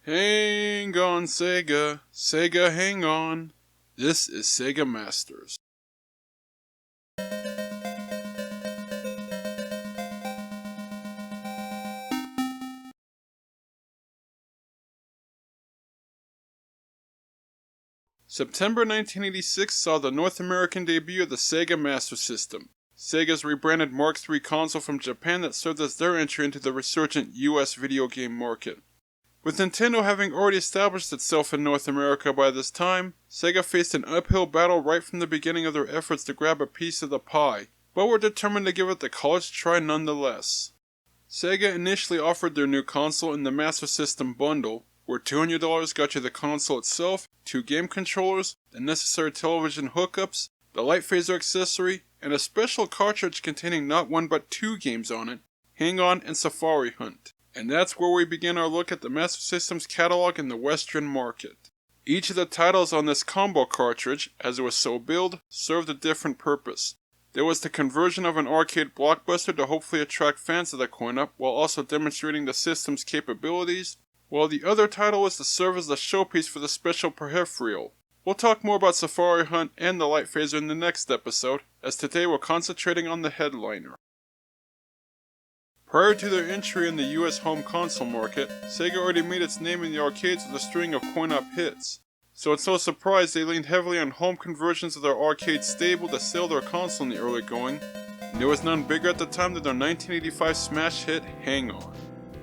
Hang on, Sega. Sega, hang on. This is Sega Masters. September 1986 saw the North American debut of the Sega Master System, Sega's rebranded Mark III console from Japan that served as their entry into the resurgent US video game market. With Nintendo having already established itself in North America by this time, Sega faced an uphill battle right from the beginning of their efforts to grab a piece of the pie, but were determined to give it the college try nonetheless. Sega initially offered their new console in the Master System bundle, where $200 got you the console itself, 2 game controllers, the necessary television hookups, the light phaser accessory, and a special cartridge containing not 1 but 2 games on it, Hang On and Safari Hunt. And that's where we begin our look at the Master System's catalog in the Western market. Each of the titles on this combo cartridge, as it was so billed, served a different purpose. There was the conversion of an arcade blockbuster to hopefully attract fans of the coin-op while also demonstrating the system's capabilities, while the other title was to serve as the showpiece for the special peripheral. We'll talk more about Safari Hunt and the light phaser in the next episode, as today we're concentrating on the headliner. Prior to their entry in the US home console market, Sega already made its name in the arcades with a string of coin-op hits, so it's no surprise they leaned heavily on home conversions of their arcade stable to sell their console in the early going, and there was none bigger at the time than their 1985 smash hit Hang On.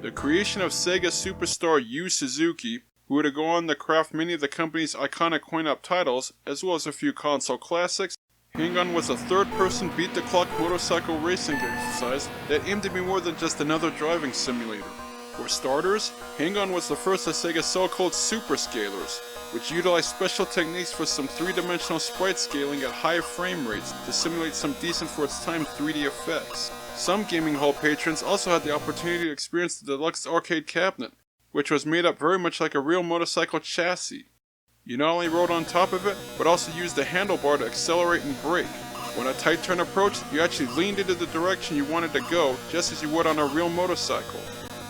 The creation of Sega superstar Yu Suzuki, who would go on to craft many of the company's iconic coin-op titles, as well as a few console classics, Hang On was a third-person beat-the-clock motorcycle racing exercise that aimed to be more than just another driving simulator. For starters, Hang On was the first of Sega's so-called super scalers, which utilized special techniques for some 3-dimensional sprite scaling at high frame rates to simulate some decent for its time 3D effects. Some gaming hall patrons also had the opportunity to experience the deluxe arcade cabinet, which was made up very much like a real motorcycle chassis. You not only rode on top of it, but also used the handlebar to accelerate and brake. When a tight turn approached, you actually leaned into the direction you wanted to go, just as you would on a real motorcycle.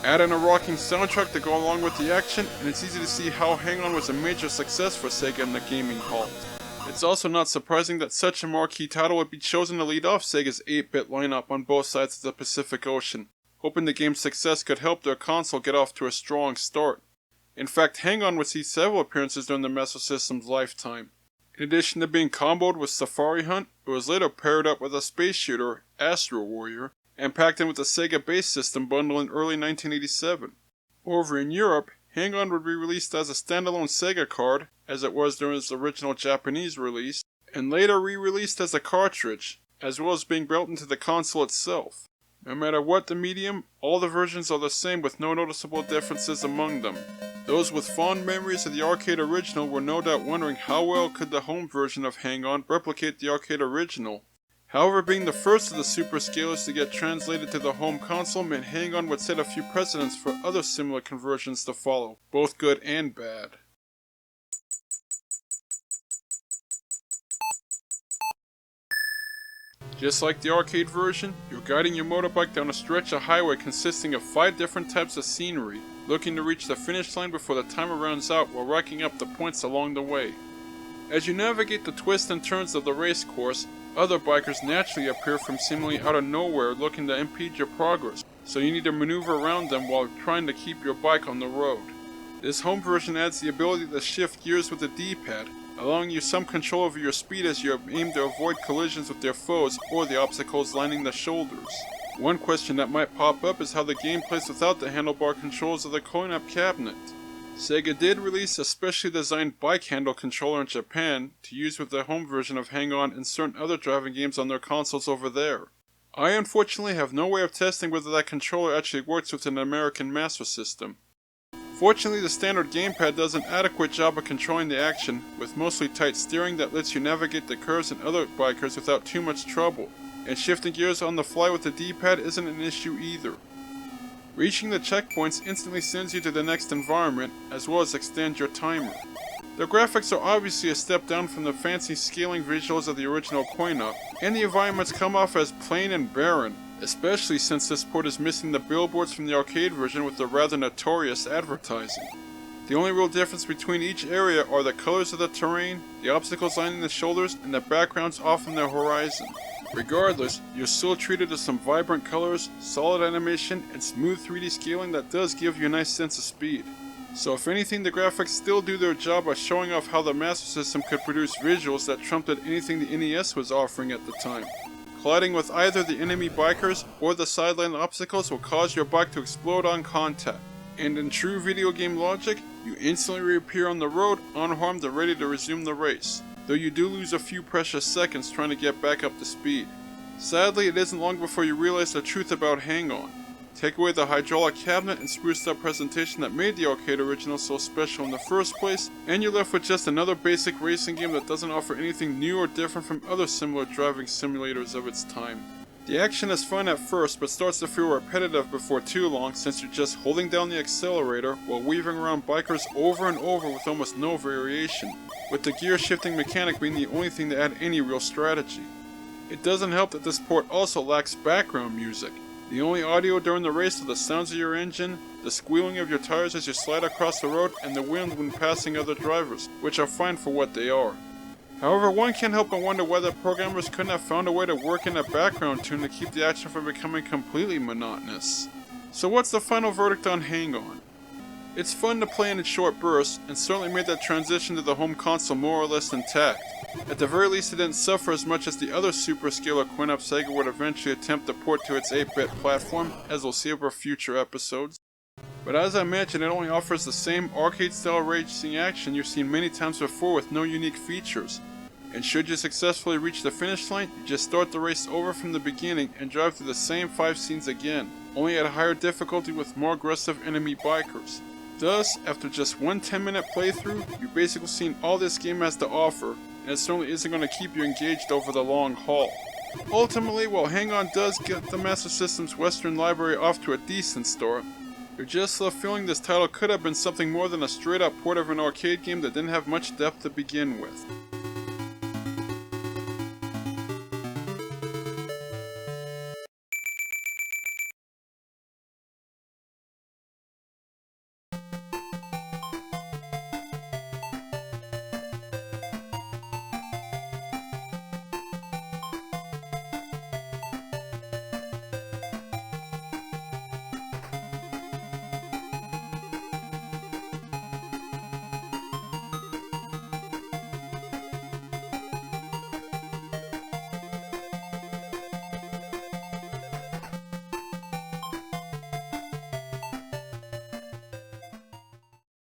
Add in a rocking soundtrack to go along with the action, and it's easy to see how Hang On was a major success for Sega in the gaming halls. It's also not surprising that such a marquee title would be chosen to lead off Sega's 8-bit lineup on both sides of the Pacific Ocean, hoping the game's success could help their console get off to a strong start. In fact, Hang On would see several appearances during the Master System's lifetime. In addition to being comboed with Safari Hunt, it was later paired up with a space shooter, Astro Warrior, and packed in with the Sega Base System bundle in early 1987. Over in Europe, Hang On would be released as a standalone Sega card, as it was during its original Japanese release, and later re-released as a cartridge, as well as being built into the console itself. No matter what the medium, all the versions are the same with no noticeable differences among them. Those with fond memories of the arcade original were no doubt wondering how well could the home version of Hang On replicate the arcade original. However, being the first of the super scalers to get translated to the home console meant Hang On would set a few precedents for other similar conversions to follow, both good and bad. Just like the arcade version, you're guiding your motorbike down a stretch of highway consisting of 5 different types of scenery, looking to reach the finish line before the timer runs out while racking up the points along the way. As you navigate the twists and turns of the race course, other bikers naturally appear from seemingly out of nowhere looking to impede your progress, so you need to maneuver around them while trying to keep your bike on the road. This home version adds the ability to shift gears with the D-pad, allowing you some control over your speed as you aim to avoid collisions with their foes or the obstacles lining the shoulders. One question that might pop up is how the game plays without the handlebar controls of the coin-op cabinet. Sega did release a specially designed bike handle controller in Japan to use with the home version of Hang On and certain other driving games on their consoles over there. I unfortunately have no way of testing whether that controller actually works with an American Master System. Fortunately, the standard gamepad does an adequate job of controlling the action, with mostly tight steering that lets you navigate the curves and other bikers without too much trouble, and shifting gears on the fly with the D-pad isn't an issue either. Reaching the checkpoints instantly sends you to the next environment, as well as extends your timer. The graphics are obviously a step down from the fancy scaling visuals of the original coin-op, and the environments come off as plain and barren, especially since this port is missing the billboards from the arcade version with the rather notorious advertising. The only real difference between each area are the colors of the terrain, the obstacles lining the shoulders, and the backgrounds off in the horizon. Regardless, you're still treated to some vibrant colors, solid animation, and smooth 3D scaling that does give you a nice sense of speed. So if anything, the graphics still do their job by showing off how the Master System could produce visuals that trumped anything the NES was offering at the time. Colliding with either the enemy bikers or the sideline obstacles will cause your bike to explode on contact. And in true video game logic, you instantly reappear on the road, unharmed and ready to resume the race, though you do lose a few precious seconds trying to get back up to speed. Sadly, it isn't long before you realize the truth about Hang On. Take away the hydraulic cabinet and spruced up presentation that made the arcade original so special in the first place, and you're left with just another basic racing game that doesn't offer anything new or different from other similar driving simulators of its time. The action is fun at first, but starts to feel repetitive before too long, since you're just holding down the accelerator while weaving around bikers over and over with almost no variation, with the gear shifting mechanic being the only thing to add any real strategy. It doesn't help that this port also lacks background music. The only audio during the race are the sounds of your engine, the squealing of your tires as you slide across the road, and the wind when passing other drivers, which are fine for what they are. However, one can't help but wonder why the programmers couldn't have found a way to work in a background tune to keep the action from becoming completely monotonous. So what's the final verdict on Hang On? It's fun to play in short bursts, and certainly made that transition to the home console more or less intact. At the very least, it didn't suffer as much as the other superscalar coin-op Sega would eventually attempt to port to its 8-bit platform, as we'll see over future episodes. But as I mentioned, it only offers the same arcade-style racing action you've seen many times before with no unique features. And should you successfully reach the finish line, you just start the race over from the beginning and drive through the same 5 scenes again, only at a higher difficulty with more aggressive enemy bikers. Thus, after just one 10-minute playthrough, you've basically seen all this game has to offer, and it certainly isn't going to keep you engaged over the long haul. Ultimately, while Hang On does get the Master System's Western library off to a decent start, you're just left feeling this title could have been something more than a straight-up port of an arcade game that didn't have much depth to begin with.